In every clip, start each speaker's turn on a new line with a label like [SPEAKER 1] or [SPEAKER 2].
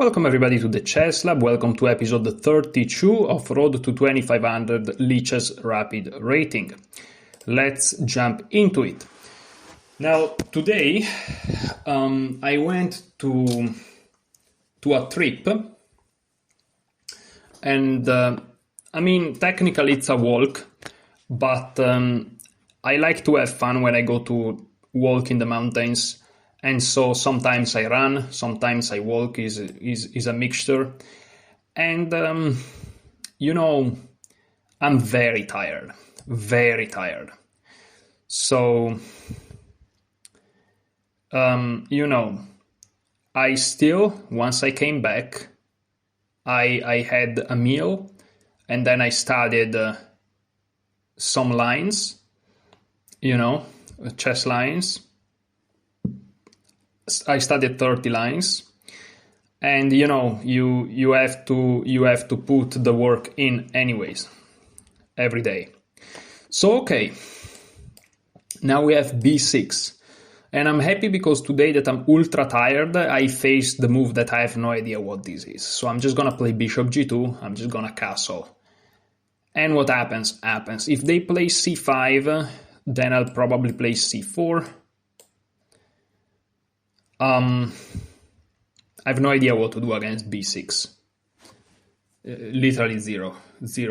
[SPEAKER 1] Welcome everybody to the Chess Lab. Welcome to episode 32 of Road to 2500 Lichess Rapid Rating. Let's jump into it. Now, today I went to a trip, and technically it's a walk, but I like to have fun when I go to walk in the mountains. And so sometimes I run, sometimes I walk, is a mixture. And, I'm very tired. So, I still, once I came back, I had a meal, and then I studied some lines, chess lines. I studied 30 lines, and you have to put the work in anyways every day. So okay, now we have b6, and I'm happy because today that I'm ultra tired, I faced the move that I have no idea what this is. So I'm just gonna play bishop g2. I'm just gonna castle, and what happens. If they play c5, then I'll probably play c4. I have no idea what to do against b6. Literally zero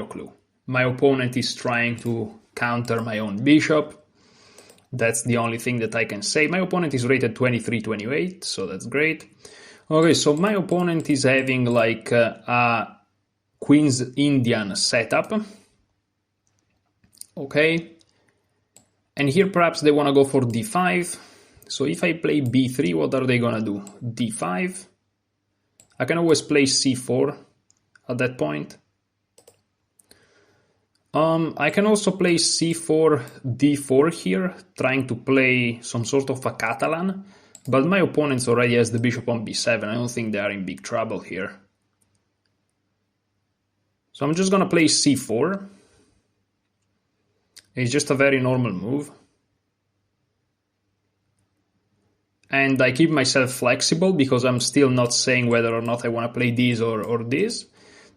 [SPEAKER 1] clue. My opponent is trying to counter my own bishop. That's the only thing that I can say. My opponent is rated 23-28, so that's great. Okay, so my opponent is having like a Queen's Indian setup. Okay. And here perhaps they want to go for d5. So if I play b3, what are they gonna do? d5? I can always play c4 at that point. I can also play c4, d4 here, trying to play some sort of a Catalan, but my opponent already has the bishop on b7. I don't think they are in big trouble here. So I'm just gonna play c4. It's just a very normal move. And I keep myself flexible because I'm still not saying whether or not I want to play this or this.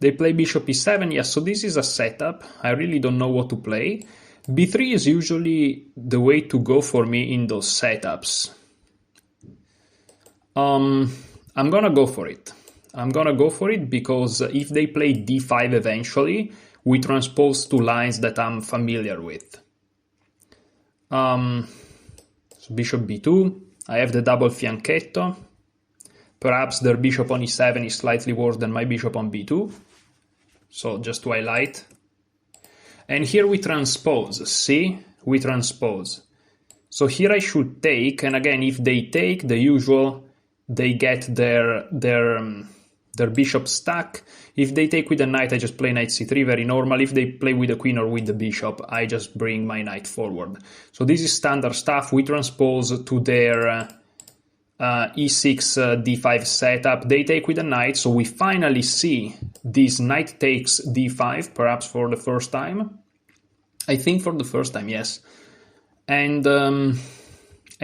[SPEAKER 1] They play bishop e7, yes, so this is a setup. I really don't know what to play. b3 is usually the way to go for me in those setups. I'm gonna go for it. Because if they play d5 eventually, we transpose two lines that I'm familiar with. So bishop b2. I have the double fianchetto. Perhaps their bishop on e7 is slightly worse than my bishop on b2. So just to highlight. And here we transpose. See? We transpose. So here I should take, and again, if they take, the usual, they get their bishop stuck. If they take with the knight, I just play knight c3, very normal. If they play with the queen or with the bishop, I just bring my knight forward. So this is standard stuff. We transpose to their e6 d5 setup. They take with the knight, so we finally see this knight takes d5, perhaps for the first time. I think for the first time, yes. And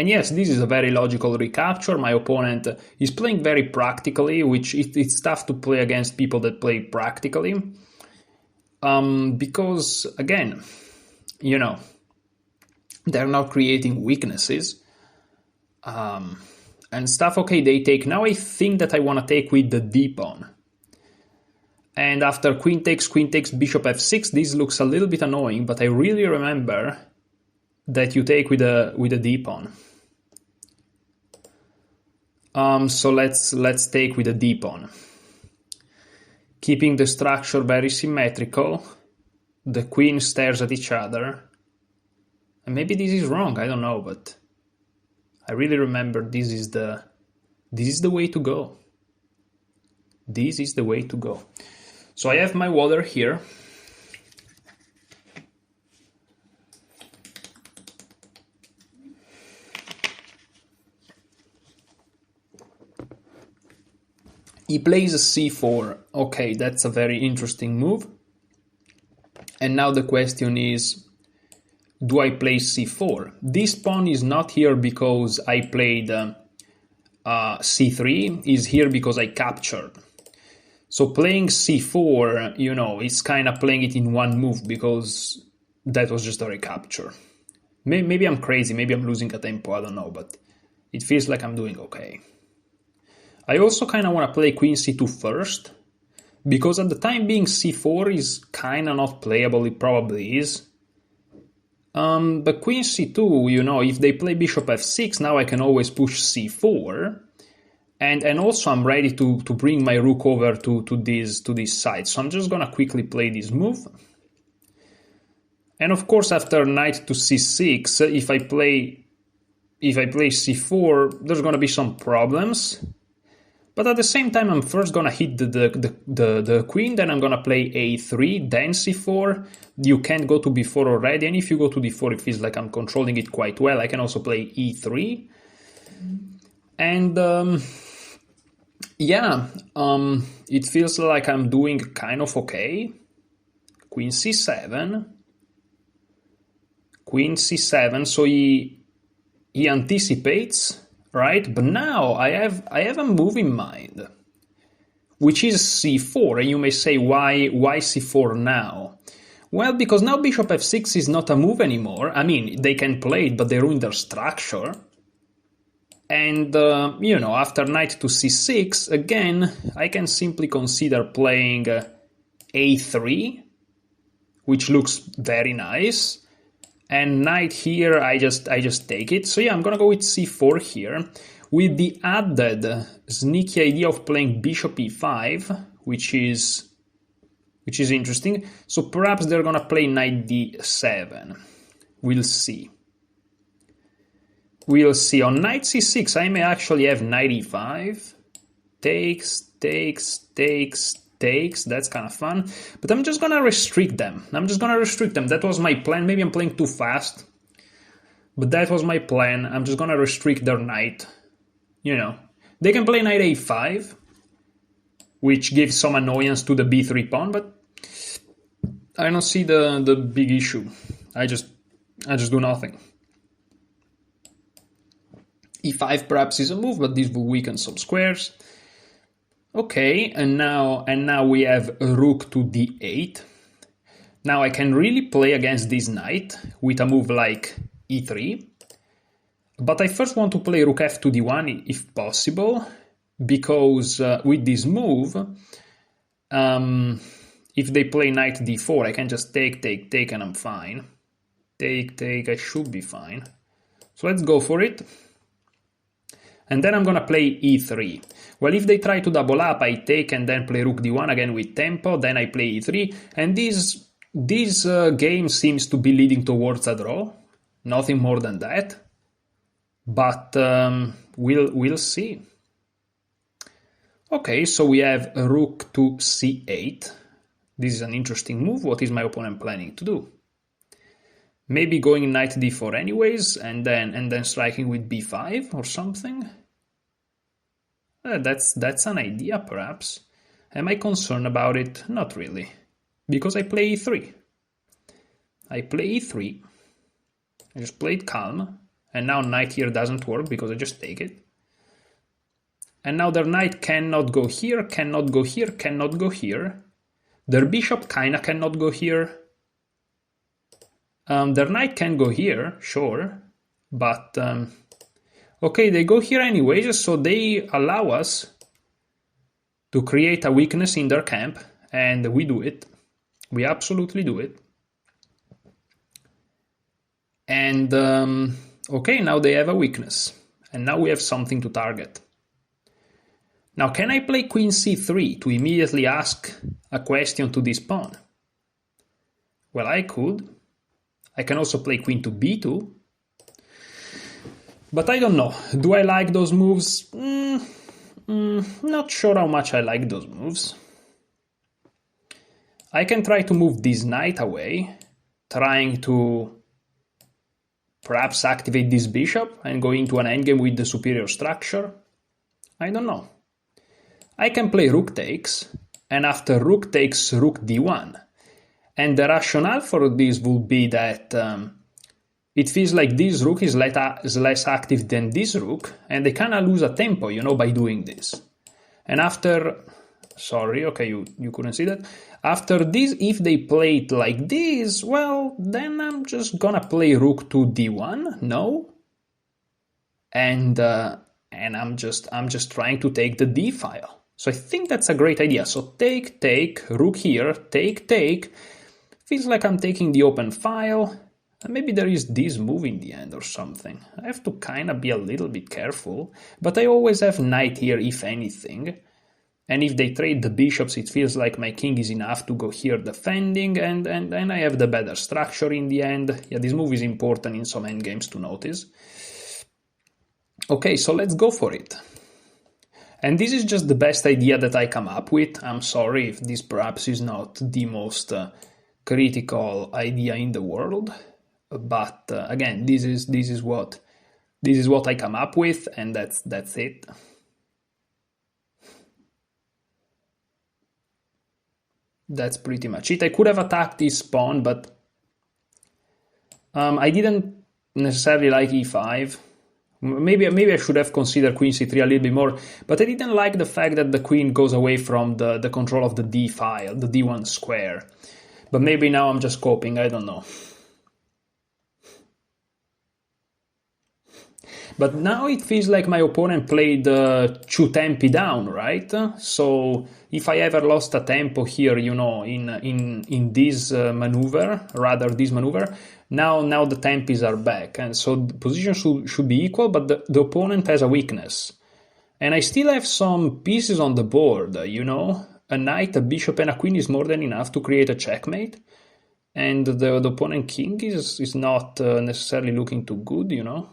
[SPEAKER 1] yes, this is a very logical recapture. My opponent is playing very practically, which it's tough to play against people that play practically. Because, again, they're not creating weaknesses. And stuff, okay, they take. Now I think that I want to take with the d-pawn. And after queen takes, bishop f6, this looks a little bit annoying, but I really remember that you take with a d-pawn. So let's take with a d-pawn. Keeping the structure very symmetrical. The queen stares at each other. And maybe this is wrong, I don't know, but I really remember this is the way to go. This is the way to go. So I have my water here. He plays c4. Okay, that's a very interesting move. And now the question is, do I play c4? This pawn is not here because I played c3 is here because I captured. So playing c4, you know, it's kind of playing it in one move because that was just a recapture. Maybe I'm crazy, maybe I'm losing a tempo, I don't know, but it feels like I'm doing okay. I also kind of want to play queen c2 first, because at the time being c4 is kind of not playable, it probably is. But queen c2, you know, if they play bishop f6, now I can always push c4. And also I'm ready to bring my rook over to this side. So I'm just going to quickly play this move. And of course, after knight to c6, if I play c4, there's going to be some problems. But at the same time, I'm first going to hit the queen, then I'm going to play a3, then c4. You can't go to b4 already, and if you go to d4, it feels like I'm controlling it quite well. I can also play e3. And it feels like I'm doing kind of okay. Queen c7. Queen c7, so he anticipates, right? But now I have a move in mind, which is c4, and you may say, why c4 now? Well, because now bishop f6 is not a move anymore. I mean, they can play it, but they ruin their structure. And, you know, after knight to c6, again, I can simply consider playing a3, which looks very nice. And knight here, I just take it. So yeah, I'm gonna go with c4 here, with the added sneaky idea of playing bishop e5, which is interesting. So perhaps they're gonna play knight d7. We'll see. We'll see. On knight c6, I may actually have knight e5. Takes. That's kind of fun. But I'm just going to restrict them. That was my plan. Maybe I'm playing too fast. But that was my plan. I'm just going to restrict their knight. You know. They can play knight a5, which gives some annoyance to the b3 pawn, but I don't see the big issue. I just do nothing. e5 perhaps is a move, but this will weaken some squares. Okay, and now we have rook to d8. Now I can really play against this knight with a move like e3. But I first want to play rook f to d1 if possible, because with this move, if they play knight d4, I can just take, and I'm fine. Take, I should be fine. So let's go for it. And then I'm going to play e3. Well, if they try to double up, I take and then play rook d1 again with tempo, then I play e3, and this game seems to be leading towards a draw. Nothing more than that. But we'll see. Okay, so we have rook to c8. This is an interesting move. What is my opponent planning to do? Maybe going knight d4 anyways, and then striking with b5 or something. That's an idea, perhaps. Am I concerned about it? Not really, because I play e3. I just play it calm, and now knight here doesn't work because I just take it. And now their knight cannot go here, cannot go here, cannot go here. Their bishop kinda cannot go here. Their knight can go here, sure, but okay, they go here anyways, so they allow us to create a weakness in their camp, and we do it. We absolutely do it. And okay, now they have a weakness, and now we have something to target. Now, can I play queen c3 to immediately ask a question to this pawn? Well, I could. I can also play queen to b2. But I don't know. Do I like those moves? Not sure how much I like those moves. I can try to move this knight away, trying to perhaps activate this bishop and go into an endgame with the superior structure. I don't know. I can play rook takes, and after rook takes, rook d1. And the rationale for this will be that it feels like this rook is less active than this rook, and they kind of lose a tempo, you know, by doing this. And after, sorry, okay, you couldn't see that. After this, if they play it like this, well, then I'm just gonna play rook to d1, no? And I'm just trying to take the d file. So I think that's a great idea. So take, rook here, take. Feels like I'm taking the open file. Maybe there is this move in the end or something. I have to kind of be a little bit careful, but I always have knight here if anything. And if they trade the bishops, it feels like my king is enough to go here defending, and I have the better structure in the end. Yeah, this move is important in some endgames to notice. Okay, so let's go for it. And this is just the best idea that I come up with. I'm sorry if this perhaps is not the most critical idea in the world. But again, this is what I come up with, and that's it. That's pretty much it. I could have attacked this pawn, but I didn't necessarily like e5. Maybe I should have considered queen c3 a little bit more, but I didn't like the fact that the queen goes away from the control of the d file, the d1 square. But maybe now I'm just coping, I don't know. But now it feels like my opponent played 2 tempi down, right? So if I ever lost a tempo here, you know, in this maneuver, rather this maneuver, now the tempis are back. And so the position should be equal, but the opponent has a weakness. And I still have some pieces on the board, you know? A knight, a bishop, and a queen is more than enough to create a checkmate. And the opponent king is not necessarily looking too good, you know?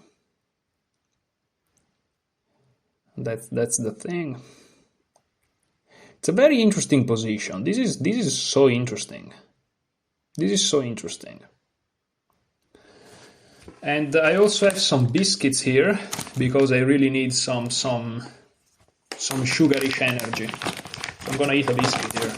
[SPEAKER 1] That's the thing. It's a very interesting position. This is so interesting. This is so interesting. And I also have some biscuits here because I really need some sugarish energy. I'm gonna eat a biscuit here.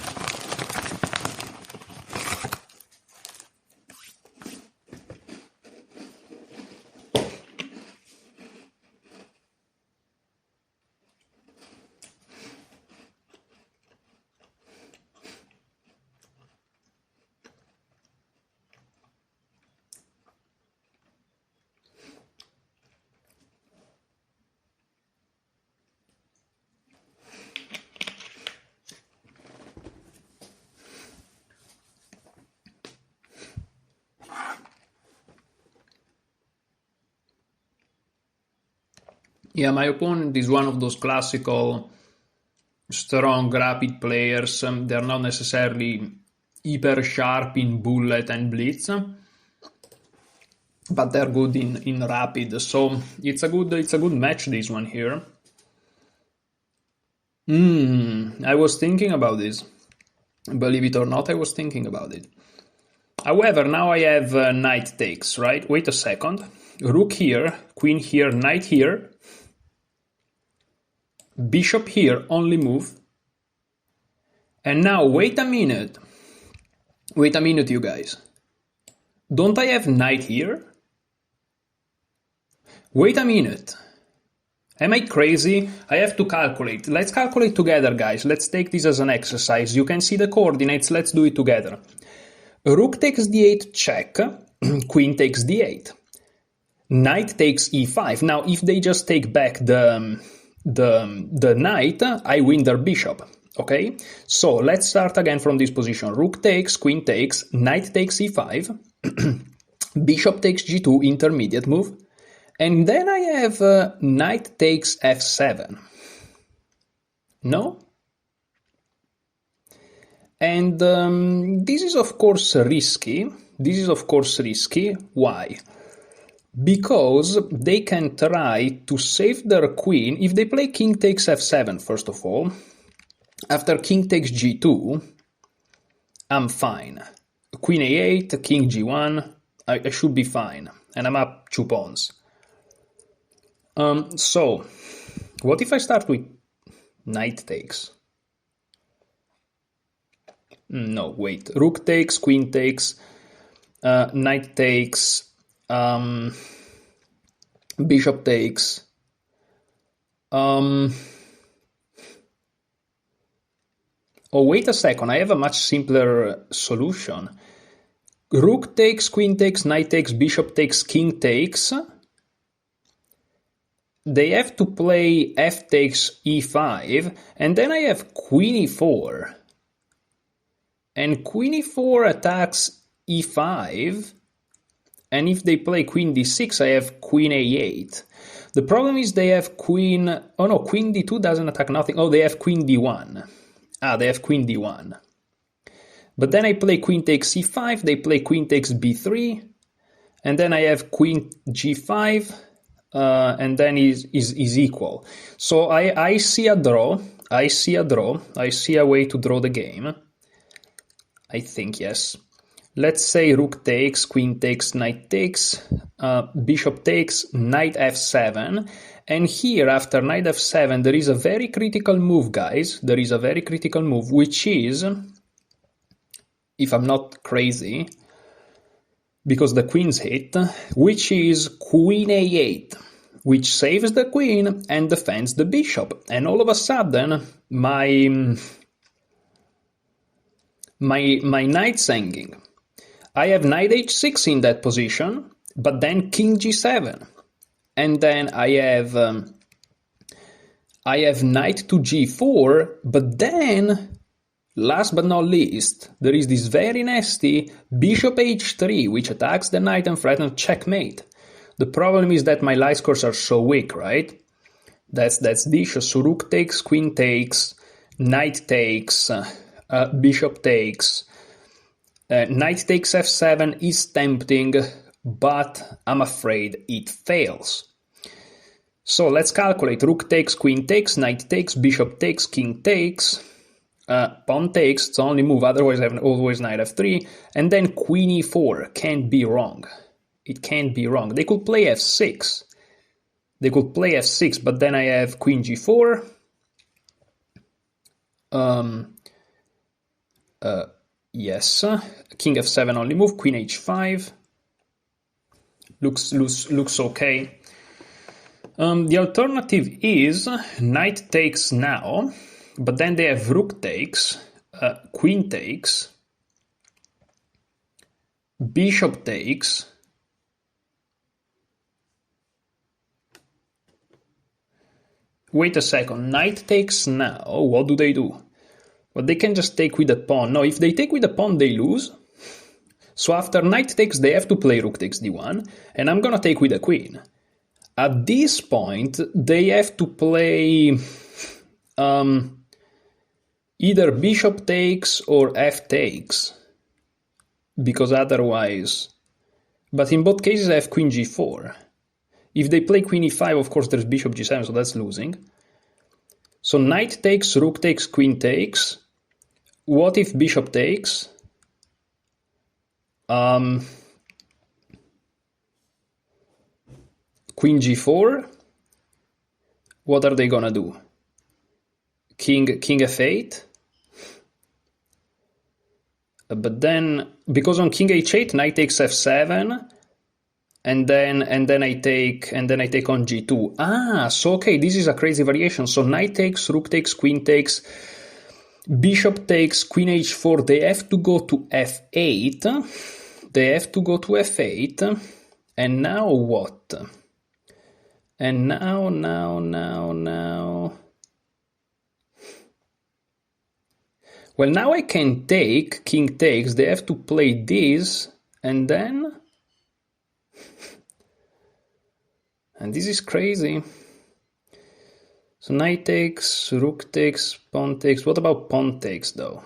[SPEAKER 1] Yeah, my opponent is one of those classical, strong, rapid players. They're not necessarily hyper sharp in bullet and blitz, but they're good in rapid. So it's a good match, this one here. I was thinking about this. Believe it or not, I was thinking about it. However, now I have knight takes, right? Wait a second. Rook here, queen here, knight here. Bishop here, only move. And now, wait a minute. Wait a minute, you guys. Don't I have knight here? Wait a minute. Am I crazy? I have to calculate. Let's calculate together, guys. Let's take this as an exercise. You can see the coordinates. Let's do it together. Rook takes d8 check. Queen takes d8. Knight takes e5. Now, if they just take back the knight, I win their bishop, okay? So let's start again from this position. Rook takes, queen takes, knight takes e5, bishop takes g2, intermediate move, and then I have knight takes f7. No? And this is of course risky. Why? Because they can try to save their queen. If they play king takes f7, first of all, after king takes g2, I'm fine. Queen a8, king g1, I should be fine. And I'm up 2 pawns. So, what if I start with knight takes? No, wait. Rook takes, queen takes, knight takes, Bishop takes. Oh, wait a second, I have a much simpler solution. Rook takes, queen takes, knight takes, bishop takes, king takes. They have to play f takes e5, and then I have queen e4. And queen e4 attacks e5, and if they play queen d6, I have queen a8. The problem is they have queen... Oh no, queen d2 doesn't attack nothing. Oh, they have queen d1. They have queen d1. But then I play queen takes c5, they play queen takes b3, and then I have queen g5, and then is equal. So I see a draw. I see a way to draw the game. I think, yes. Let's say rook takes, queen takes, knight takes, bishop takes, knight f7. And here, after knight f7, there is a very critical move, guys. There is a very critical move, which is, if I'm not crazy, because the queen's hit, which is queen a8, which saves the queen and defends the bishop. And all of a sudden, my knight's hanging. I have knight h6 in that position, but then king g7. And then I have knight to g4, but then, last but not least, there is this very nasty bishop h3, which attacks the knight and threatens checkmate. The problem is that my light scores are so weak, right? That's the issue. So rook takes, queen takes, knight takes, bishop takes. Knight takes f7 is tempting, but I'm afraid it fails. So let's calculate. Rook takes, queen takes, knight takes, bishop takes, king takes, pawn takes, it's the only move, otherwise I have always knight f3, and then queen e4. Can't be wrong. It can't be wrong. They could play f6. But then I have queen g4, yes, king f7 only move, queen h5, looks okay. The alternative is knight takes now, but then they have rook takes, queen takes, bishop takes, wait a second, knight takes now, what do? But they can just take with a pawn. No, if they take with a pawn, they lose. So after knight takes, they have to play rook takes d1, and I'm gonna take with a queen. At this point, they have to play either bishop takes or f takes, because otherwise... But in both cases, I have queen g4. If they play queen e5, of course, there's bishop g7, so that's losing. So knight takes, rook takes, queen takes. What if bishop takes? Queen g4. What are they gonna do? King f8. But then, because on king h8, knight takes f7, and then I take on g2. So okay, this is a crazy variation. So knight takes, rook takes, queen takes, bishop takes, queen h4. They have to go to f8. And now what? And now. Well, now I can take, king takes. They have to play this, and then... And this is crazy. So knight takes, rook takes, pawn takes. What about pawn takes, though?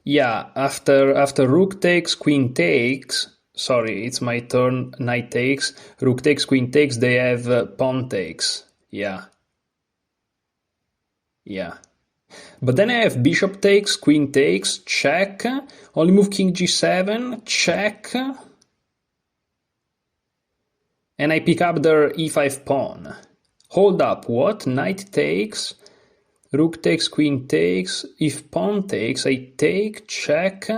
[SPEAKER 1] Yeah, after rook takes, queen takes... Sorry, it's my turn. Knight takes, rook takes, queen takes. They have pawn takes. Yeah. But then I have bishop takes, queen takes, check. Only move king g7, check. And I pick up their e5 pawn. Hold up, what? Knight takes, rook takes, queen takes. If pawn takes, I take, check,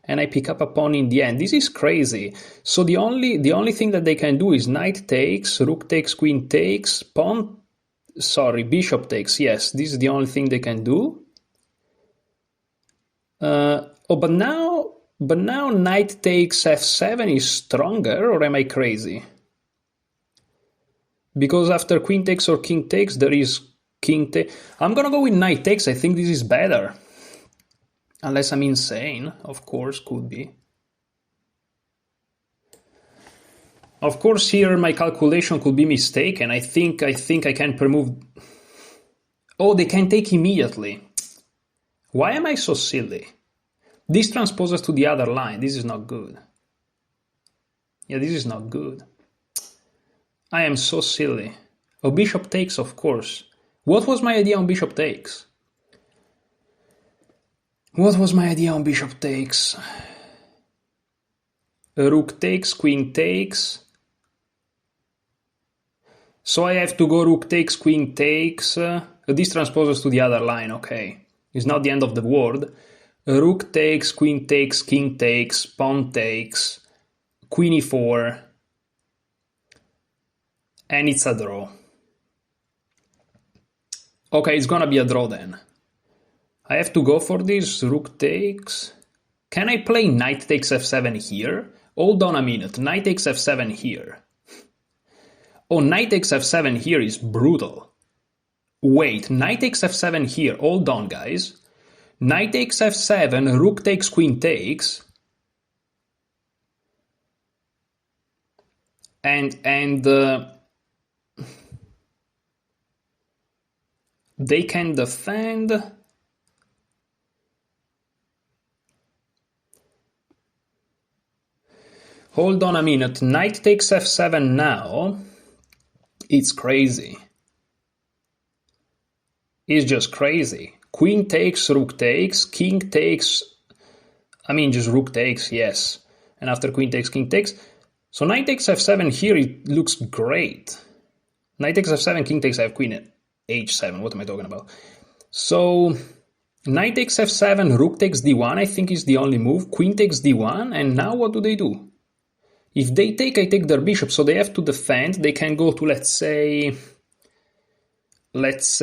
[SPEAKER 1] and I pick up a pawn in the end. This is crazy. So the only thing that they can do is knight takes, rook takes, queen takes, bishop takes. Yes, this is the only thing they can do. But now knight takes f7 is stronger, or am I crazy? Because after queen takes or king takes, there is king take. I'm gonna go with knight takes. I think this is better. Unless I'm insane, of course, could be. Of course, here my calculation could be mistaken. I think I can remove. Oh, they can take immediately. Why am I so silly? This transposes to the other line. This is not good. Yeah, this is not good. I am so silly. Oh, bishop takes, of course. What was my idea on bishop takes? What was my idea on bishop takes? Rook takes, queen takes. So I have to go rook takes, queen takes. This transposes to the other line, okay. It's not the end of the world. Rook takes, queen takes, king takes, pawn takes, queen e4. And it's a draw. Okay, it's gonna be a draw then. I have to go for this. Rook takes. Can I play knight takes f7 here? Hold on a minute. Knight takes f7 here. Oh, knight takes f7 here is brutal. Wait, knight takes f7 here. Hold on, guys. Knight takes f7, rook takes, queen takes. And they can defend. Hold on a minute. Knight takes f7 now. It's crazy. It's just crazy. Queen takes, rook takes, king takes. I mean, just rook takes, yes. And after queen takes, king takes. So knight takes f7 here, it looks great. Knight takes f7, king takes, I have queen at h7. What am I talking about? So knight takes f7, rook takes d1, I think is the only move. Queen takes d1, and now what do? If they take, I take their bishop, so they have to defend. They can go to, let's say... this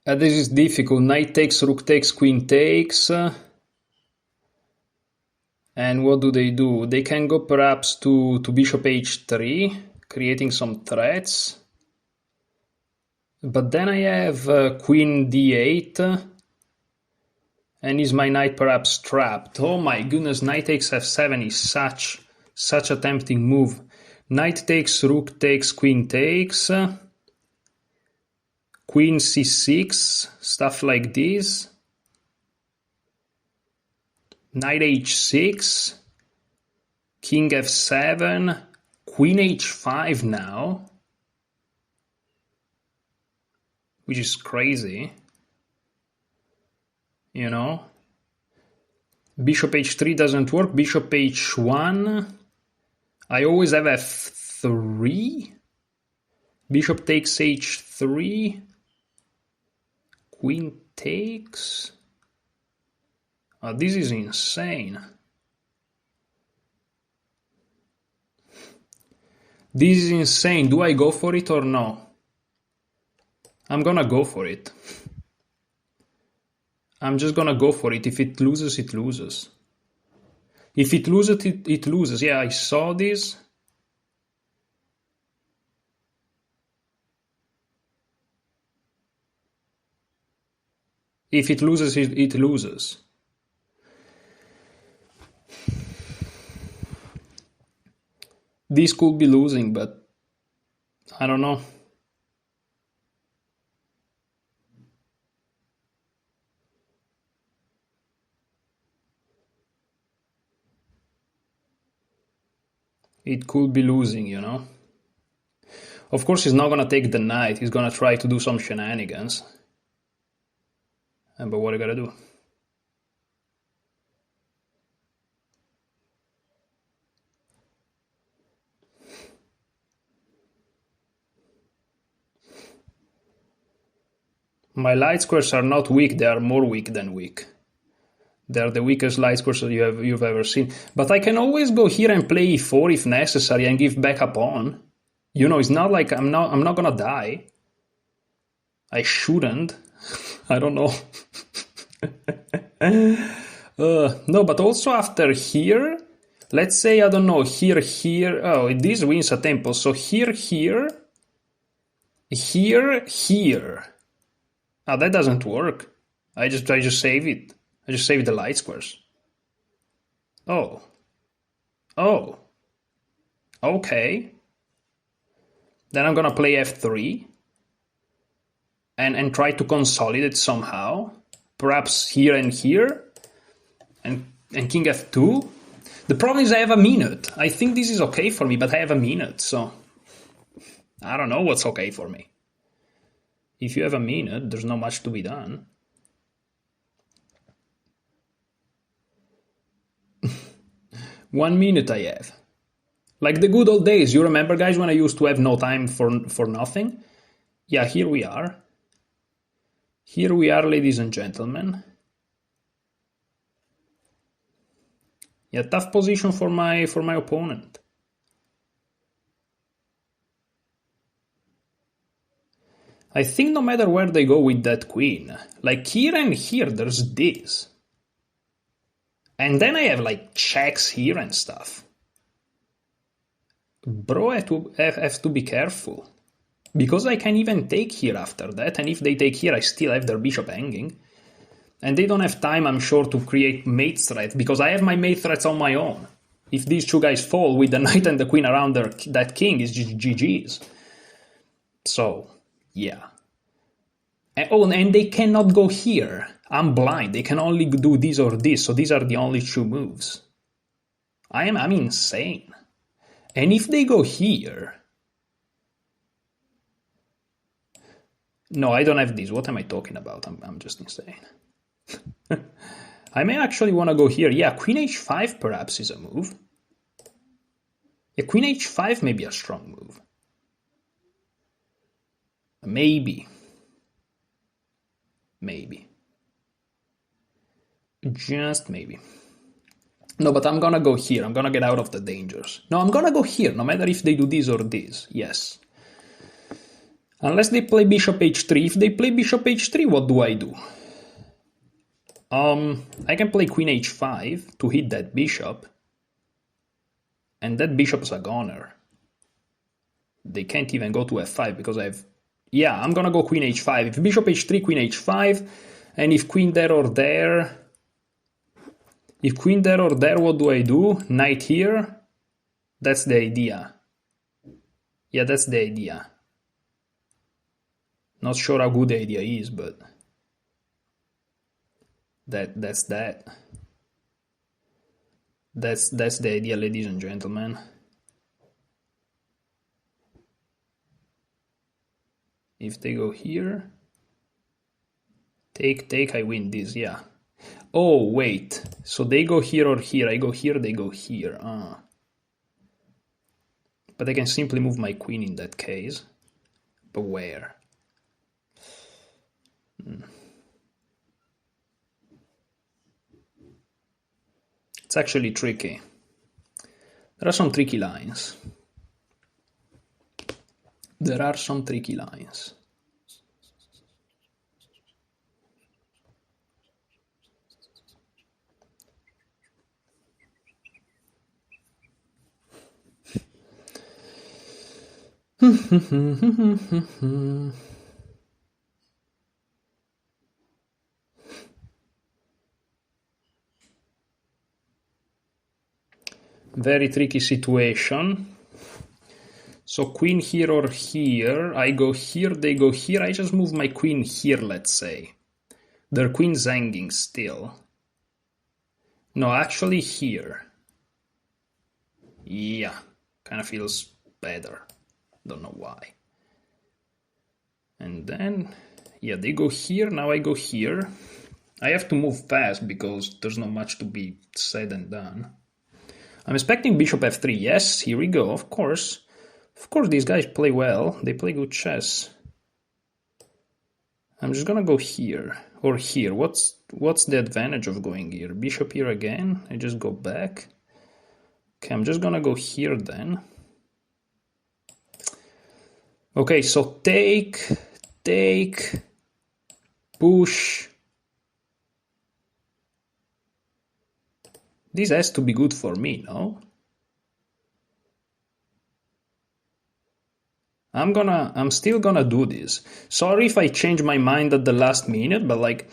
[SPEAKER 1] is difficult. Knight takes, rook takes, queen takes. And what do? They can go perhaps to bishop h3, creating some threats. But then I have queen d8. And is my knight perhaps trapped? Oh my goodness, knight takes f7 is such a tempting move. Knight takes, rook takes, queen takes. Queen c6, stuff like this. Knight h6, king f7, queen h5 now, which is crazy, you know. Bishop h3 doesn't work, bishop h1, I always have f3, bishop takes h3, queen takes. Oh, this is insane. This is insane. Do I go for it or no? I'm gonna go for it. I'm just gonna go for it. If it loses, it loses. If it loses, it loses. Yeah, I saw this. If it loses, it loses. This could be losing, but I don't know. It could be losing, you know. Of course, he's not going to take the knight. He's going to try to do some shenanigans. But what are you going to do? My light squares are not weak, they are more weak than weak. They're the weakest light squares that you've ever seen. But I can always go here and play e4 if necessary and give back a pawn. You know, it's not like I'm not gonna die. I shouldn't. I don't know. No, but also after here, let's say, I don't know, here. Oh, this wins a tempo. So here. Ah, that doesn't work. I just save it. I just save the light squares. Oh. Okay. Then I'm gonna play f3 and try to consolidate somehow. Perhaps here and here. And king f2. The problem is I have a minute. I think this is okay for me, but I have a minute, so I don't know what's okay for me. If you have a minute, there's not much to be done. One minute I have. Like the good old days. You remember, guys, when I used to have no time for nothing? Yeah, here we are. Here we are, ladies and gentlemen. Yeah, tough position for my opponent. I think no matter where they go with that queen, like here and here, there's this. And then I have like checks here and stuff. Bro, I have to be careful. Because I can even take here after that, and if they take here, I still have their bishop hanging. And they don't have time, I'm sure, to create mate threats, because I have my mate threats on my own. If these two guys fall with the knight and the queen around that king, is just GG's. So, yeah. And they cannot go here. I'm blind. They can only do this or this, so these are the only two moves. I'm insane. And if they go here... No, I don't have this. What am I talking about? I'm just insane. I may actually want to go here. Yeah, queen h5 perhaps is a move. Yeah, queen h5 may be a strong move. Maybe. Just maybe. No, but I'm gonna go here. I'm gonna get out of the dangers. No, I'm gonna go here, no matter if they do this or this. Yes. Unless they play bishop h3. If they play bishop h3, what do I do? I can play queen h5 to hit that bishop. And that bishop's a goner. They can't even go to f5 because I have... Yeah, I'm gonna go queen h5. If bishop h3, queen h5. And if queen there or there... If queen there or there, what do I do? Knight here? That's the idea. Yeah, that's the idea. Not sure how good the idea is, but... That's that. That's the idea, ladies and gentlemen. If they go here... Take, I win this, yeah. Oh, wait. So they go here or here. I go here, they go here. But I can simply move my queen in that case. But where? It's actually tricky. There are some tricky lines. There are some tricky lines. Very tricky situation. So queen here or here. I go here, they go here. I just move my queen here, let's say. Their queen's hanging still. No, actually here. Yeah, kind of feels better. Don't know why. And then, yeah, they go here. Now I go here. I have to move fast because there's not much to be said and done. I'm expecting bishop f3. Yes, here we go. Of course. Of course, these guys play well. They play good chess. I'm just gonna go here or here. What's the advantage of going here? Bishop here again. I just go back. Okay, I'm just gonna go here then. Okay, so take, push. This has to be good for me, no? I'm still gonna do this. Sorry if I change my mind at the last minute, but like,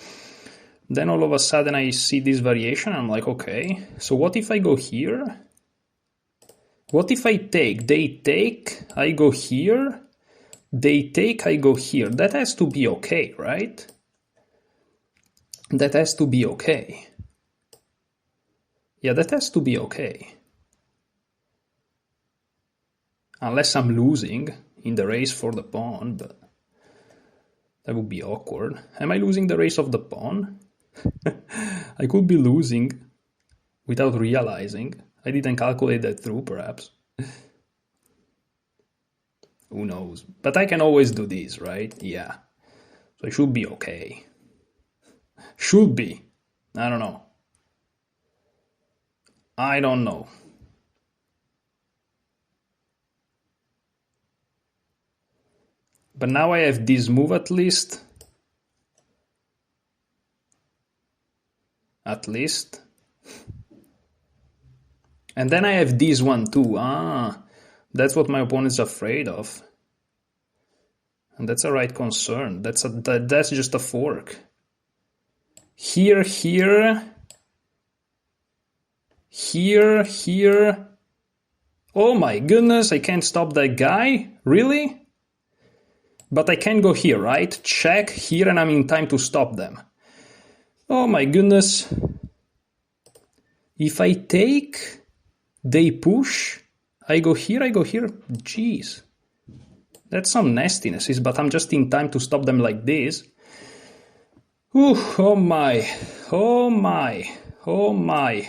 [SPEAKER 1] then all of a sudden I see this variation, I'm like, okay, so what if I go here? What if I take? They take, I go here. They take, I go here. That has to be okay, right? That has to be okay. Yeah, that has to be okay. Unless I'm losing in the race for the pawn, but that would be awkward. Am I losing the race of the pawn? I could be losing without realizing. I didn't calculate that through, perhaps. Who knows? But I can always do this, right? Yeah. So it should be okay. Should be. I don't know. I don't know. But now I have this move at least. At least. And then I have this one too. Ah, that's what my opponent's afraid of. And that's a right concern. That's just a fork. Here, here. Here, here. Oh my goodness, I can't stop that guy? Really? But I can go here, right? Check here and I'm in time to stop them. Oh my goodness. If I take, they push, I go here, Jeez. That's some nastinesses, but I'm just in time to stop them like this. Ooh, oh my, oh my, oh my.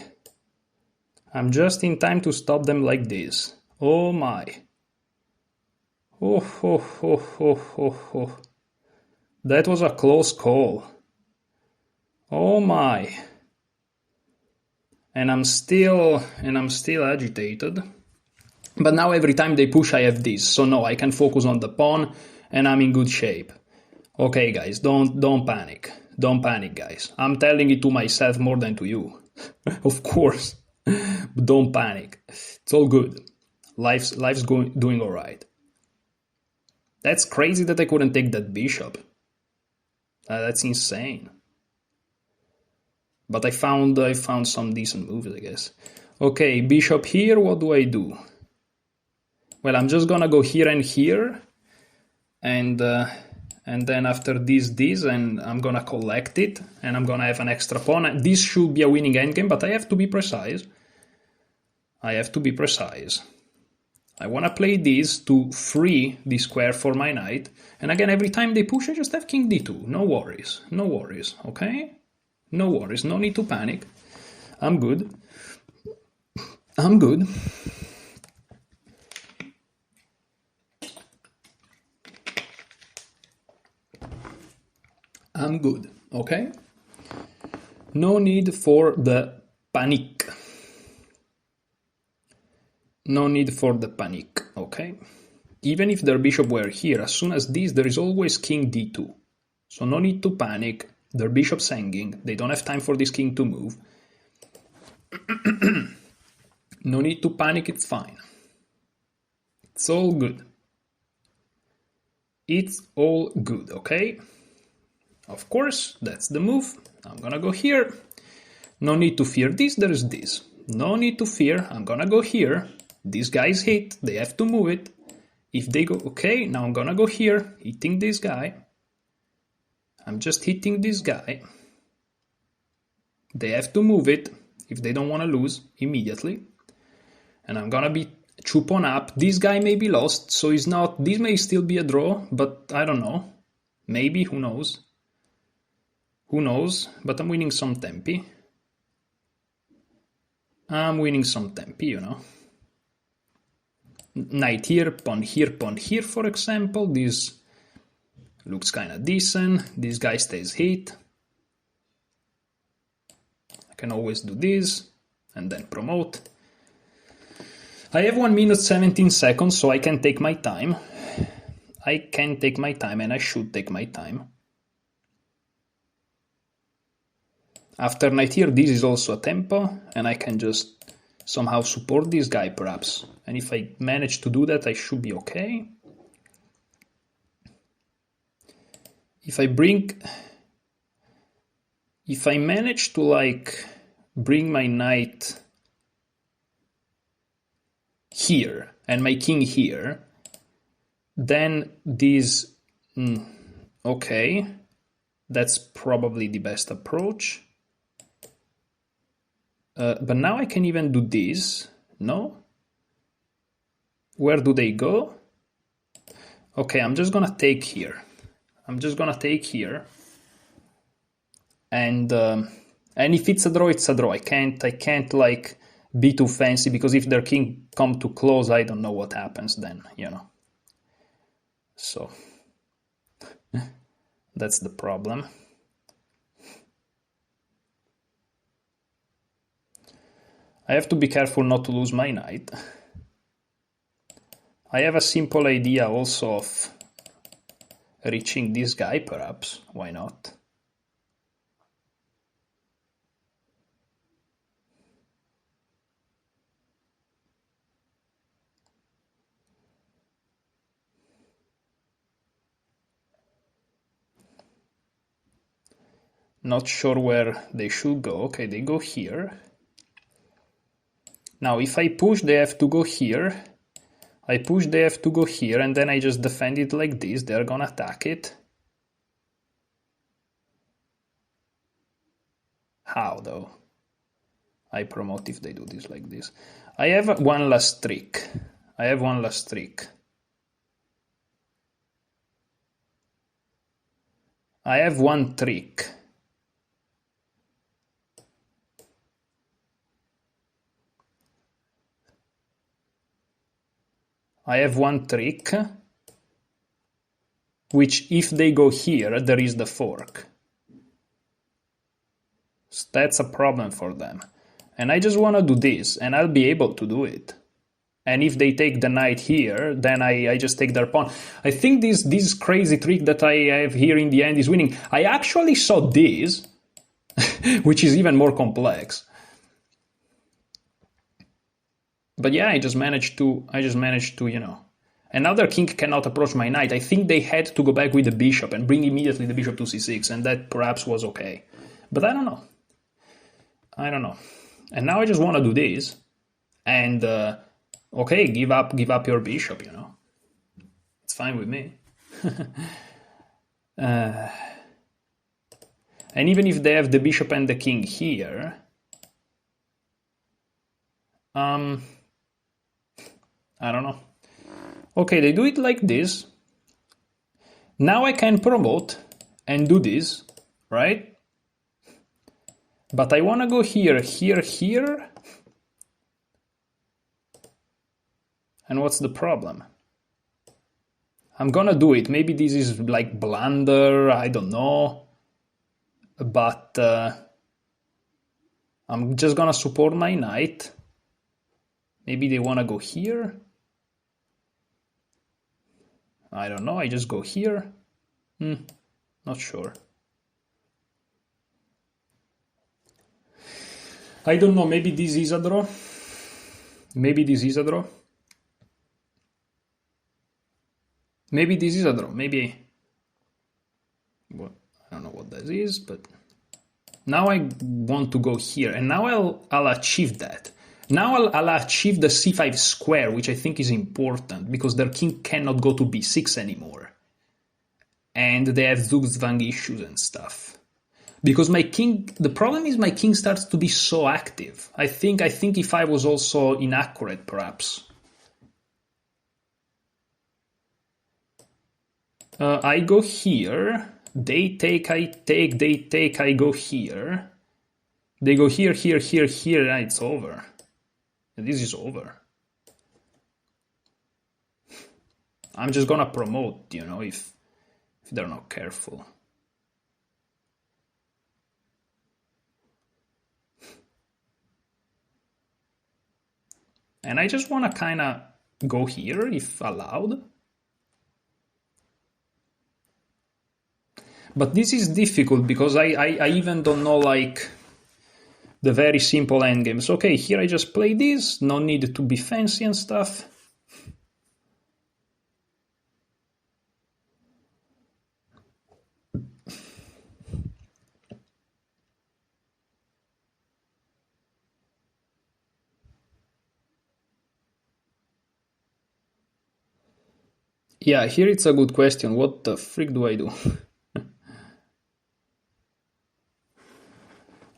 [SPEAKER 1] I'm just in time to stop them like this. Oh my. Oh, oh, oh, oh, oh, oh. That was a close call. Oh my. And I'm still agitated. But now every time they push, I have this. So no, I can focus on the pawn and I'm in good shape. Okay, guys, don't panic. Don't panic, guys. I'm telling it to myself more than to you. Of course. But don't panic. It's all good. Life's doing all right. That's crazy that I couldn't take that bishop. That's insane. But I found some decent moves, I guess. Okay, bishop here, what do I do? Well, I'm just gonna go here and here. And then after this, and I'm gonna collect it. And I'm gonna have an extra pawn. This should be a winning endgame, but I have to be precise. I want to play this to free the square for my knight. And again, every time they push, I just have king d2. No worries. No worries, okay? No worries. No need to panic. I'm good. I'm good. I'm good, okay? No need for the panic. No need for the panic, okay? Even if their bishop were here, as soon as this, there is always king d2. So no need to panic. Their bishop's hanging. They don't have time for this king to move. No need to panic, it's fine. It's all good. It's all good, okay? Of course, that's the move. I'm gonna go here. No need to fear this, there's this. No need to fear, I'm gonna go here. This guy's hit, they have to move it. If they go, okay, now I'm gonna go here, hitting this guy. I'm just hitting this guy. They have to move it if they don't want to lose immediately. And I'm gonna be 2 pawn up. This guy may be lost, so it's not. This may still be a draw, but I don't know. Maybe, who knows? Who knows? But I'm winning some tempi. I'm winning some tempi, you know. Knight here, pawn here, for example. This Looks kind of decent. This guy stays hit. I can always do this and then promote. I have 1 minute 17 seconds, so I can take my time. I can take my time, and I should take my time. After knight here, this is also a tempo, and I can just somehow support this guy, perhaps. And if I manage to do that, I should be okay. If I manage to, like, bring my knight here and my king here, then this, okay, that's probably the best approach. But now I can even do this, no? Where do they go? Okay, I'm just gonna take here. And if it's a draw, it's a draw. I can't like be too fancy, because if their king come too close, I don't know what happens then, you know. So that's the problem. I have to be careful not to lose my knight. I have a simple idea also of reaching this guy, perhaps. Why not? Not sure where they should go. Okay, they go here. Now, if I push, they have to go here. I push, they have to go here, and then I just defend it like this. They're gonna attack it. How, though? I promote if they do this like this. I have one last trick. I have one trick. I have one trick which, if they go here, there is the fork. So that's a problem for them. And I just want to do this, and I'll be able to do it. And if they take the knight here, then I just take their pawn. I think this crazy trick that I have here in the end is winning. I actually saw this, which is even more complex. But yeah, I just managed to, you know. And now their king cannot approach my knight. I think they had to go back with the bishop and bring immediately the bishop to c6, and that perhaps was okay. But I don't know. And now I just want to do this, and okay, give up your bishop, you know. It's fine with me. And even if they have the bishop and the king here, I don't know. Okay, they do it like this. Now I can promote and do this, right? But I want to go here, here, here. And what's the problem? I'm gonna do it. Maybe this is like blunder, I don't know. But I'm just gonna support my knight. Maybe they want to go here. I don't know, I just go here. Not sure. I don't know, maybe this is a draw. Maybe this is a draw. Maybe this is a draw. Maybe... Well, I don't know what that is, but... Now I want to go here, and now I'll achieve that. Now I'll achieve the c5 square, which I think is important, because their king cannot go to b6 anymore. And they have Zugzwang issues and stuff. Because my king, the problem is my king starts to be so active. I think e5 was also inaccurate, perhaps. I go here, they take, I take, they take, I go here. They go here, here, here, here, and it's over. This is over. I'm just gonna promote, you know, if if they're not careful. And I just want to kind of go here, if allowed. But this is difficult because I even don't know, like, the very simple endgames. Okay, here I just play this, no need to be fancy and stuff. Yeah, here it's a good question. What the frick do I do?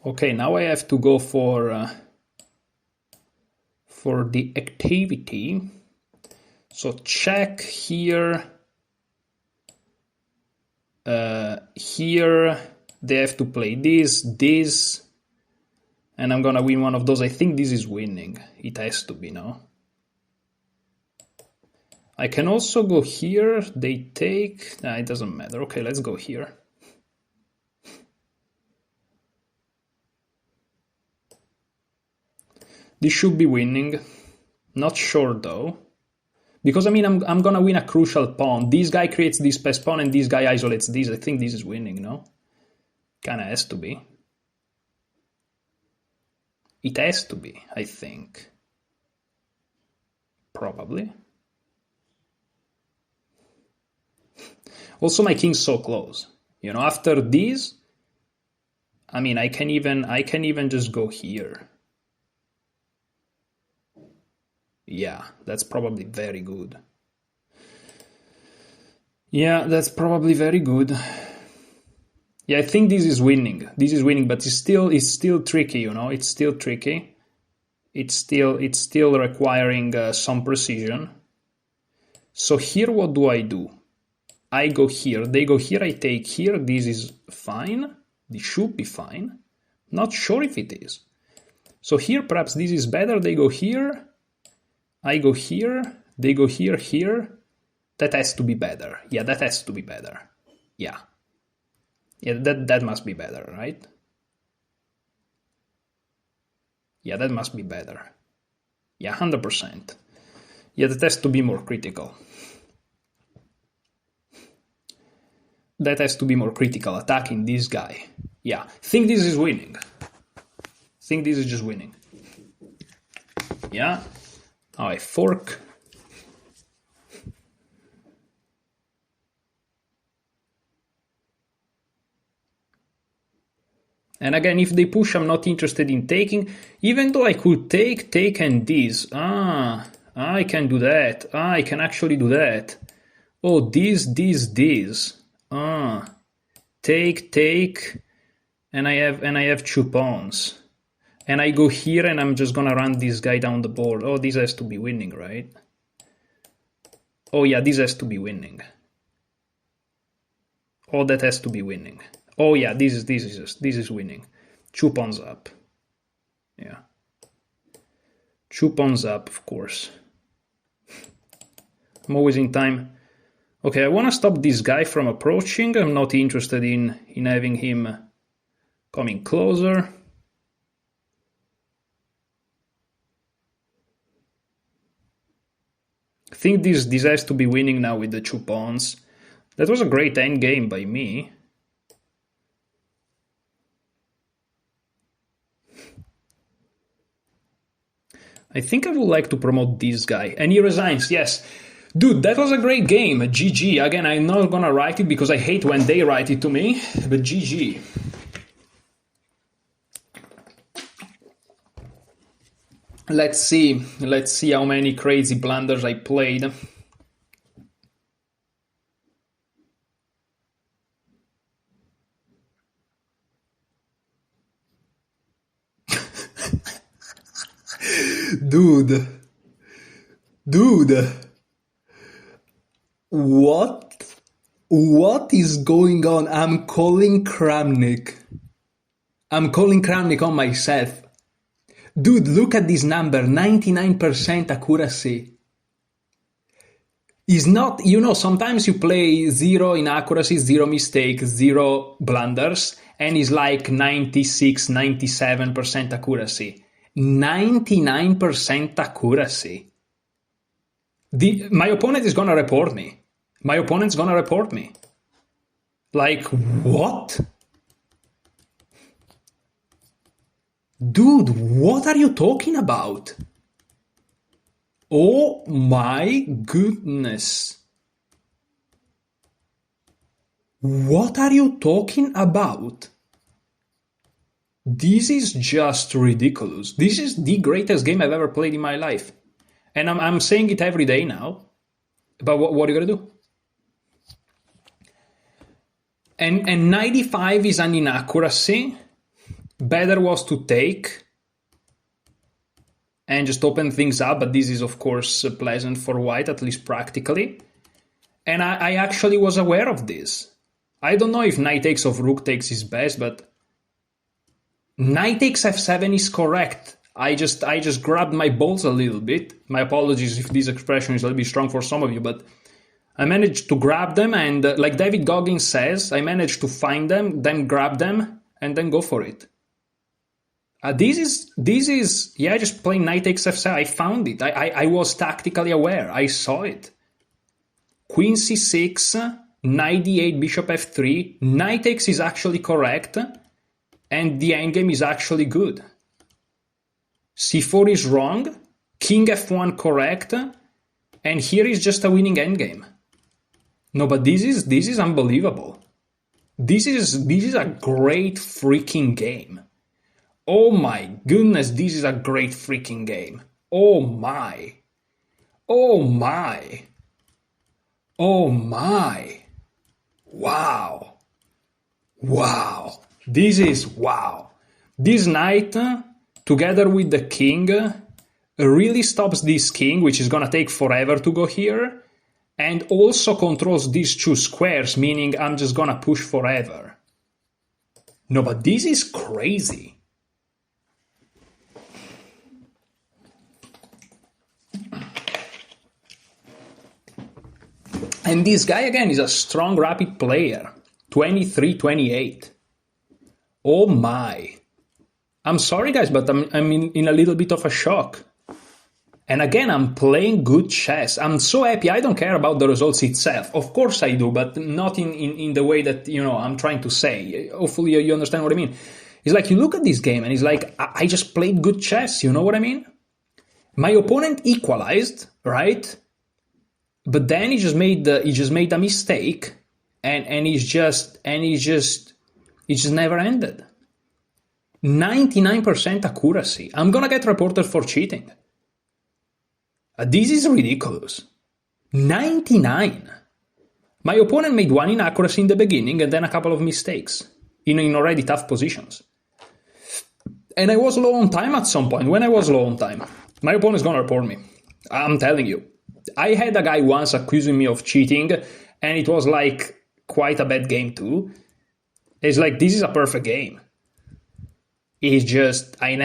[SPEAKER 1] Okay, now I have to go for the activity. So check here. Here they have to play this, and I'm gonna win one of those. I think this is winning. It has to be, no? I can also go here. They take... Nah, it doesn't matter. Okay, let's go here. This should be winning. Not sure though. Because I mean, I'm gonna win a crucial pawn. This guy creates this best pawn and this guy isolates this. I think this is winning, no? Kinda has to be. It has to be, I think. Probably. Also, my king's so close. You know, after this, I mean, I can even just go here. Yeah, that's probably very good. Yeah, that's probably very good. Yeah, I think this is winning. This is winning, but it's still tricky, you know. It's still tricky. It's still requiring some precision. So here, what do? I go here. They go here. I take here. This is fine. This should be fine. Not sure if it is. So here, perhaps this is better. They go here. I go here. They go here, here. That has to be better. Yeah, that has to be better. Yeah. Yeah, that must be better, right? Yeah, that must be better. Yeah, 100%. Yeah, that has to be more critical. That has to be more critical, attacking this guy. Yeah, think this is winning. Think this is just winning. Yeah. Now I fork. And again, if they push, I'm not interested in taking, even though I could take and this. I can do that. I can actually do that. Oh, this. Take, and I have 2 pawns. And I go here and I'm just gonna run this guy down the board. Oh, this has to be winning, right? Oh yeah, this has to be winning. Oh, that has to be winning. Oh yeah, this is winning. 2 pawns up. Yeah. 2 pawns up, of course. I'm always in time. Okay, I want to stop this guy from approaching. I'm not interested in having him coming closer. I think this has to be winning now with the 2 pawns. That was a great endgame by me. I think I would like to promote this guy. And he resigns, yes. Dude, that was a great game. GG. Again, I'm not gonna write it because I hate when they write it to me. But GG. Let's see how many crazy blunders I played. Dude. What is going on? I'm calling Kramnik. I'm calling Kramnik on myself. Dude, look at this number, 99% accuracy. Is not, sometimes you play zero inaccuracies, zero mistakes, zero blunders, and it's like 96, 97% accuracy. 99% accuracy. My opponent is gonna report me. My opponent's gonna report me. Like, what? Dude, what are you talking about? Oh my goodness. What are you talking about? This is just ridiculous. This is the greatest game I've ever played in my life. And I'm saying it every day now. But what are you gonna do? And 95 is an inaccuracy. Better was to take and just open things up, but this is of course pleasant for white, at least practically. And I actually was aware of this. I don't know if knight takes or rook takes is best, but knight takes f7 is correct. I just grabbed my balls a little bit. My apologies if this expression is a little bit strong for some of you, but I managed to grab them, and like David Goggins says, I managed to find them, then grab them, and then go for it. This is just playing knight takes f7. I found it. I was tactically aware. I saw it. Queen c6, knight d8, bishop f3. Knight takes is actually correct, and the endgame is actually good. c4 is wrong, king f1 correct, and here is just a winning endgame. No, but this is unbelievable. This is a great freaking game. Oh my goodness, this is a great freaking game. Oh my. Oh my. Oh my. Wow. Wow. This is wow. This knight, together with the king, really stops this king, which is gonna take forever to go here, and also controls these two squares, meaning I'm just gonna push forever. No, but this is crazy. And this guy, again, is a strong, rapid player. 23, 28. Oh my. I'm sorry, guys, but I'm in a little bit of a shock. And again, I'm playing good chess. I'm so happy. I don't care about the results itself. Of course I do, but not in the way that, I'm trying to say. Hopefully you understand what I mean. It's like you look at this game and it's like, I just played good chess. You know what I mean? My opponent equalized, right? But then he just made a mistake, and it just never ended. 99% accuracy. I'm gonna get reported for cheating. This is ridiculous. 99. My opponent made one inaccuracy in the beginning and then a couple of mistakes in already tough positions. And I was low on time at some point. When I was low on time, my opponent's gonna report me. I'm telling you. I had a guy once accusing me of cheating, and it was like quite a bad game too. It's like, this is a perfect game. It's just, and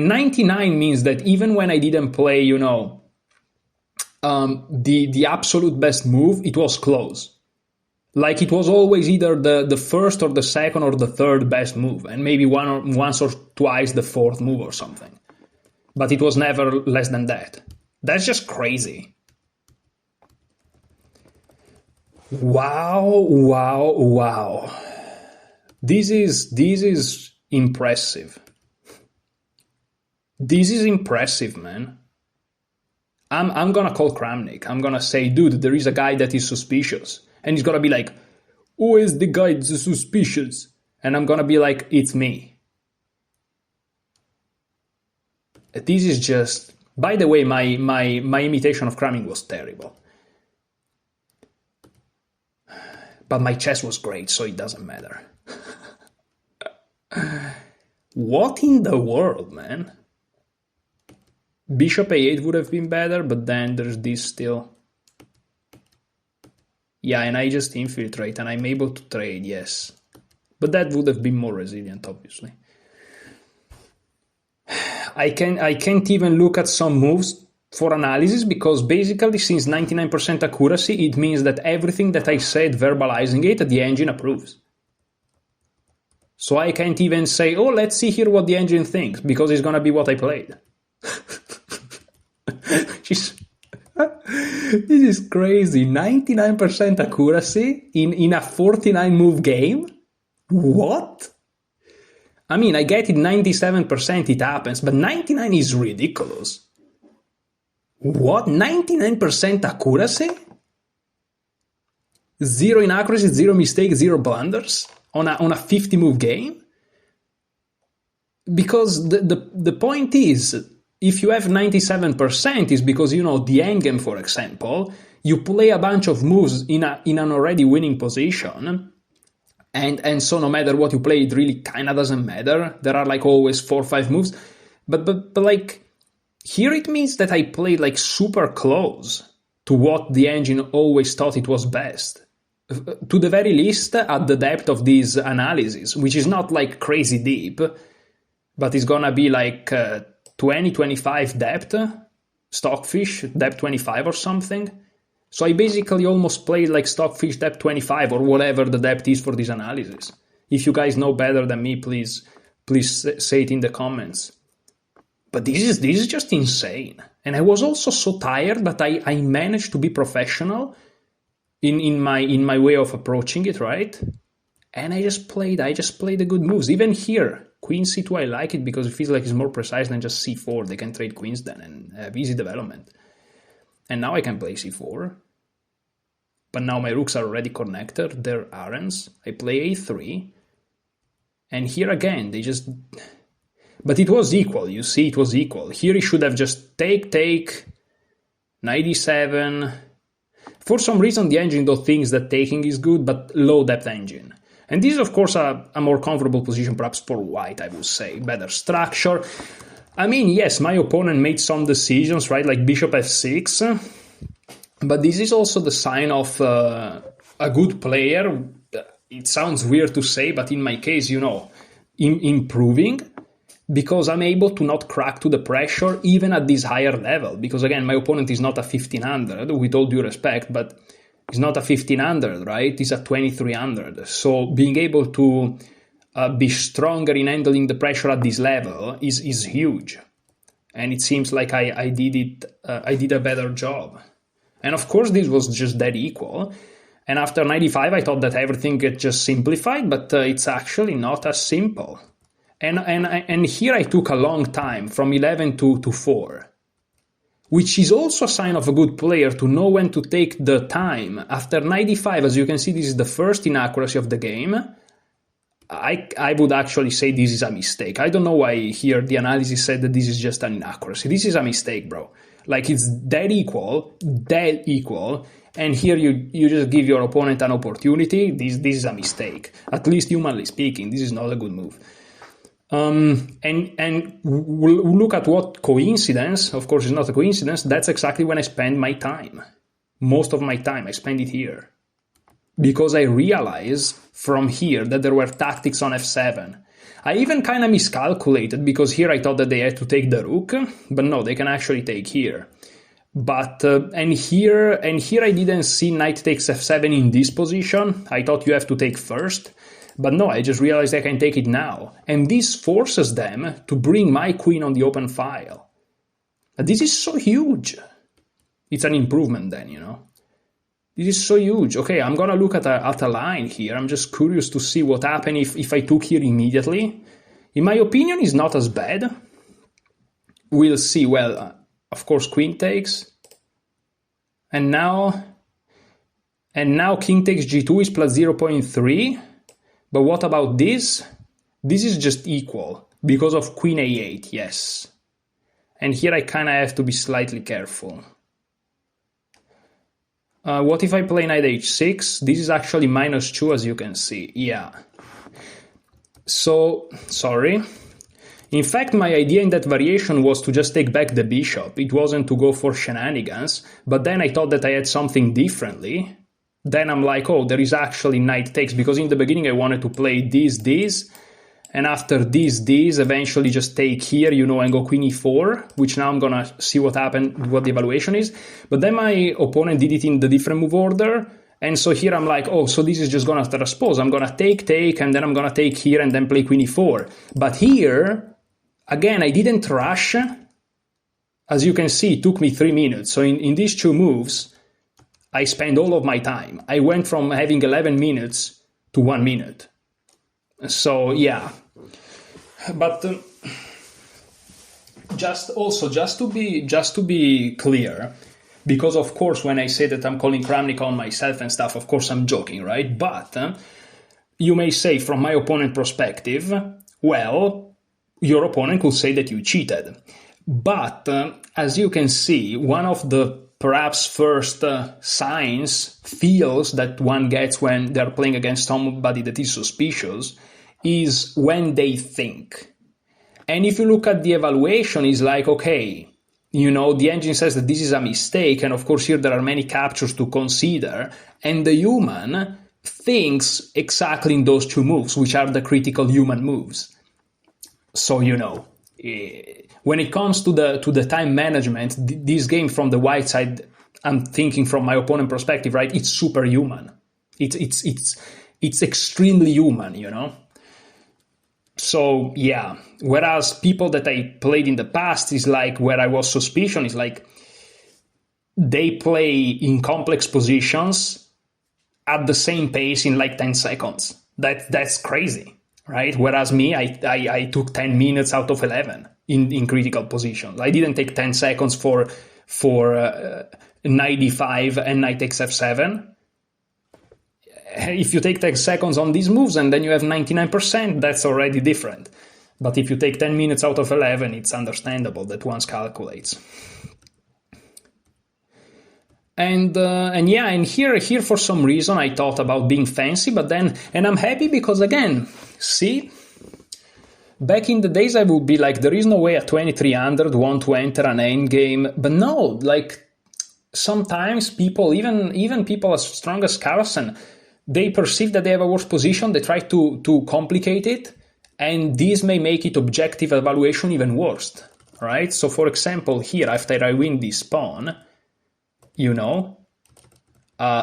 [SPEAKER 1] 99 means that even when I didn't play, the absolute best move, it was close. Like it was always either the first or the second or the third best move, and maybe once or twice the fourth move or something. But it was never less than that. That's just crazy. Wow, wow, wow. This is impressive. This is impressive, man. I'm gonna call Kramnik. I'm gonna say, dude, there is a guy that is suspicious. And he's gonna be like, who is the guy that's suspicious? And I'm gonna be like, it's me. This is just... By the way, my imitation of Kramnik was terrible. But my chess was great, so it doesn't matter. What in the world, man? Bishop a8 would have been better, but then there's this still. Yeah, and I just infiltrate, and I'm able to trade, yes. But that would have been more resilient, obviously. I can't even look at some moves for analysis, because basically since 99% accuracy, it means that everything that I said verbalizing it, the engine approves. So I can't even say, oh, let's see here what the engine thinks, because it's going to be what I played. This is crazy. 99% accuracy in a 49 move game? What? I mean, I get it, 97% it happens, but 99 is ridiculous. What? 99% accuracy? Zero inaccuracy, zero mistakes, zero blunders on a 50 move game? Because the point is, if you have 97%, is because, you know, the endgame, for example, you play a bunch of moves in an already winning position, and so no matter what you play, it really kind of doesn't matter. There are like always 4 or 5 moves, but like here it means that I played like super close to what the engine always thought it was best. To the very least, at the depth of this analysis, which is not like crazy deep, but it's gonna be like 20, 25 depth, stockfish, depth 25 or something. So I basically almost played like stockfish depth 25 or whatever the depth is for this analysis. If you guys know better than me, please say it in the comments. But this is just insane. And I was also so tired, but I managed to be professional in my way of approaching it, right? And I just played the good moves. Even here, Queen C2, I like it because it feels like it's more precise than just C4. They can trade queens then and have easy development. And now I can play C4. But now my rooks are already connected. They're Arens. I play A3. And here again, they just... But it was equal, you see, it was equal. Here he should have just take, 97. For some reason, the engine though thinks that taking is good, but low depth engine. And this is, of course, a more comfortable position, perhaps for white, I would say. Better structure. I mean, yes, my opponent made some decisions, right, like bishop f6. But this is also the sign of a good player. It sounds weird to say, but in my case, you know, improving. Because I'm able to not crack to the pressure even at this higher level. Because again, my opponent is not a 1500, with all due respect, but it's not a 1500, right? It's a 2300. So being able to be stronger in handling the pressure at this level is huge. And it seems like I did a better job. And of course, this was just dead equal. And after 95, I thought that everything get just simplified, but it's actually not as simple. And here I took a long time, from 11 to 4, which is also a sign of a good player to know when to take the time. After 95, as you can see, this is the first inaccuracy of the game. I would actually say this is a mistake. I don't know why here the analysis said that this is just an inaccuracy. This is a mistake, bro. Like, it's dead equal, and here you just give your opponent an opportunity. This is a mistake. At least humanly speaking, this is not a good move. And we'll look at what coincidence, of course it's not a coincidence, that's exactly when I spend my time. Most of my time, I spend it here. Because I realize from here that there were tactics on f7. I even kind of miscalculated, because here I thought that they had to take the rook, but no, they can actually take here. But, and here I didn't see knight takes f7 in this position. I thought you have to take first. But no, I just realized I can take it now. And this forces them to bring my queen on the open file. This is so huge. It's an improvement then, you know. This is so huge. Okay, I'm going to look at a line here. I'm just curious to see what happened if I took here immediately. In my opinion, it's not as bad. We'll see. Well, of course, queen takes. And now king takes g2 is plus 0.3. But what about this? This is just equal because of queen a8, yes. And here I kind of have to be slightly careful. What if I play knight h6? This is actually -2, as you can see. Yeah. So, sorry. In fact, my idea in that variation was to just take back the bishop. It wasn't to go for shenanigans. But then I thought that I had something differently. Then I'm like, oh, there is actually knight takes, because in the beginning I wanted to play this, and after this, eventually just take here, you know, and go queen e4, which now I'm gonna see what happened, what the evaluation is. But then my opponent did it in the different move order, and so here I'm like, oh, so this is just gonna transpose. I'm gonna take, and then I'm gonna take here and then play queen e4. But here, again, I didn't rush. As you can see, it took me 3 minutes. So in these two moves, I spent all of my time. I went from having 11 minutes to 1 minute. So yeah, but just to be clear, because of course when I say that I'm calling Kramnik on myself and stuff, of course I'm joking, right? But you may say from my opponent perspective, well, your opponent could say that you cheated. But as you can see, one of the perhaps first signs, feels that one gets when they're playing against somebody that is suspicious is when they think. And if you look at the evaluation, it's like, okay, you know, the engine says that this is a mistake, and of course here there are many captures to consider, and the human thinks exactly in those two moves, which are the critical human moves. So, you know, when it comes to the time management, this game from the white side, I'm thinking from my opponent perspective, right? It's superhuman. It's extremely human, you know? So yeah, whereas people that I played in the past is like where I was suspicion is like they play in complex positions at the same pace in like 10 seconds. That's crazy, right? Whereas me, I took 10 minutes out of 11 in critical positions. I didn't take 10 seconds for knight d5 and knight takes f7. If you take 10 seconds on these moves and then you have 99%, that's already different. But if you take 10 minutes out of 11, it's understandable that one calculates. And yeah, and here for some reason I thought about being fancy, but then, and I'm happy because again, see, back in the days I would be like, there is no way a 2300 want to enter an endgame, but no, like sometimes people, even people as strong as Carlsen, they perceive that they have a worse position, they try to complicate it, and this may make it objective evaluation even worse, right? So for example, here, after I win this pawn, you know,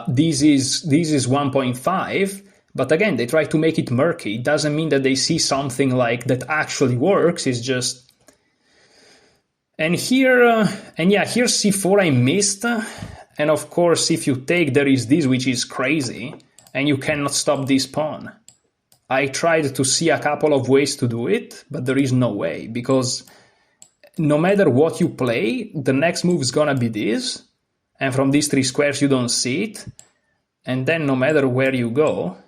[SPEAKER 1] this is 1.5, but again, they try to make it murky. It doesn't mean that they see something like that actually works, it's just... And here, here c4 I missed, and of course, if you take, there is this, which is crazy, and you cannot stop this pawn. I tried to see a couple of ways to do it, but there is no way, because no matter what you play, the next move is gonna be this, and from these 3 squares you don't see it, and then no matter where you go,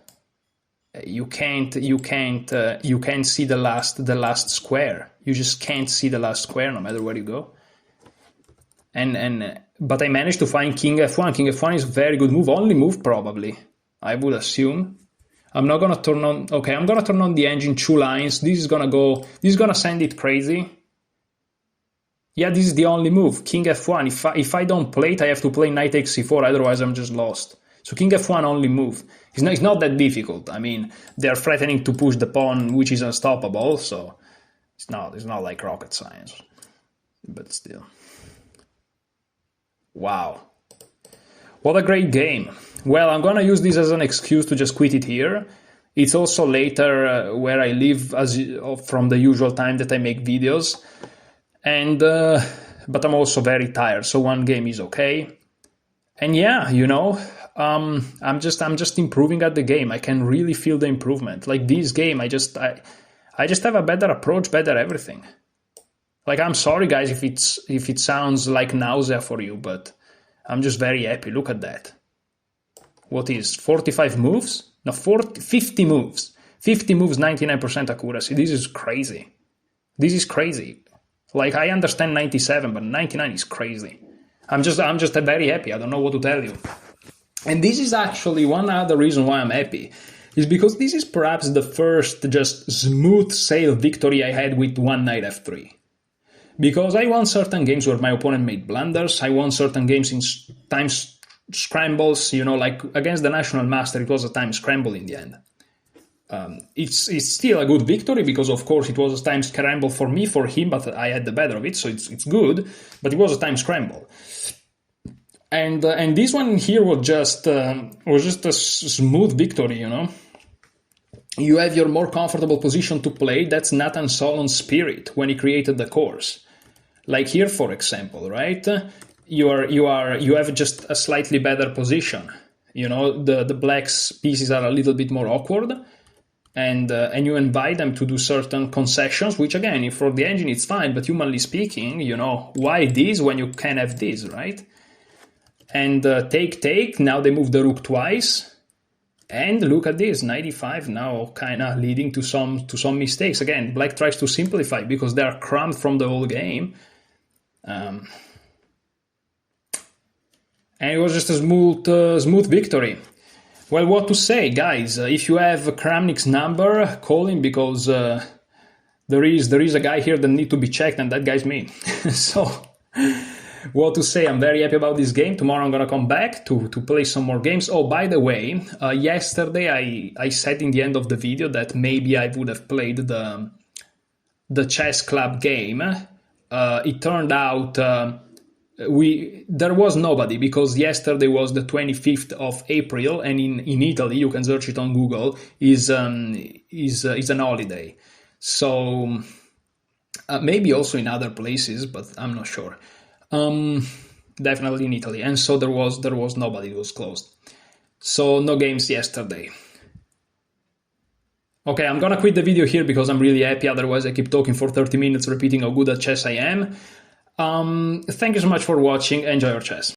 [SPEAKER 1] you can't see the last square. You just can't see the last square no matter where you go. But I managed to find king f1. King f1 is a very good move, only move probably, I would assume. I'm not gonna turn on, okay, I'm gonna turn on the engine 2 lines. This is gonna send it crazy. Yeah, this is the only move, king f1. If I don't play it, I have to play knight takes c4, otherwise I'm just lost. So king f1 only move. It's not that difficult. I mean, they're threatening to push the pawn, which is unstoppable, so it's not like rocket science. But still. Wow. What a great game. Well, I'm gonna use this as an excuse to just quit it here. It's also later where I live from the usual time that I make videos. And but I'm also very tired, so one game is okay. And yeah, you know, I'm just improving at the game. I can really feel the improvement. Like this game, I just have a better approach, better everything. Like, I'm sorry guys if it sounds like nausea for you, but I'm just very happy. Look at that. What is 45 moves? No, 50 moves. 50 moves, 99% accuracy. This is crazy. This is crazy. Like, I understand 97, but 99 is crazy. I'm just very happy. I don't know what to tell you. And this is actually one other reason why I'm happy, is because this is perhaps the first just smooth sail victory I had with one knight f3. Because I won certain games where my opponent made blunders. I won certain games in time scrambles, you know, like against the National Master, it was a time scramble in the end. It's still a good victory because, of course, it was a time scramble for me, for him, but I had the better of it, so it's good. But it was a time scramble, and this one here was just a smooth victory. You know, you have your more comfortable position to play. That's Nathan Solon's spirit when he created the course. Like here, for example, right? You have just a slightly better position. You know, the black's pieces are a little bit more awkward. And you invite them to do certain concessions, which again, for the engine it's fine, but humanly speaking, you know, why this when you can have this, right? And take, now they move the rook twice, and look at this, 95 now kind of leading to some mistakes. Again, black tries to simplify because they are crammed from the whole game. And it was just a smooth victory. Well, what to say, guys? If you have Kramnik's number, call him, because there is a guy here that needs to be checked, and that guy's me. So, what to say? I'm very happy about this game. Tomorrow I'm gonna come back to play some more games. Oh, by the way, yesterday I said in the end of the video that maybe I would have played the chess club game. It turned out there was nobody, because yesterday was the 25th of April, and in Italy, you can search it on Google, is an holiday. So maybe also in other places, but I'm not sure. Definitely in Italy, and so there was nobody. It was closed. So no games yesterday. Okay, I'm gonna quit the video here because I'm really happy. Otherwise, I keep talking for 30 minutes, repeating how good at chess I am. Thank you so much for watching. Enjoy your chess.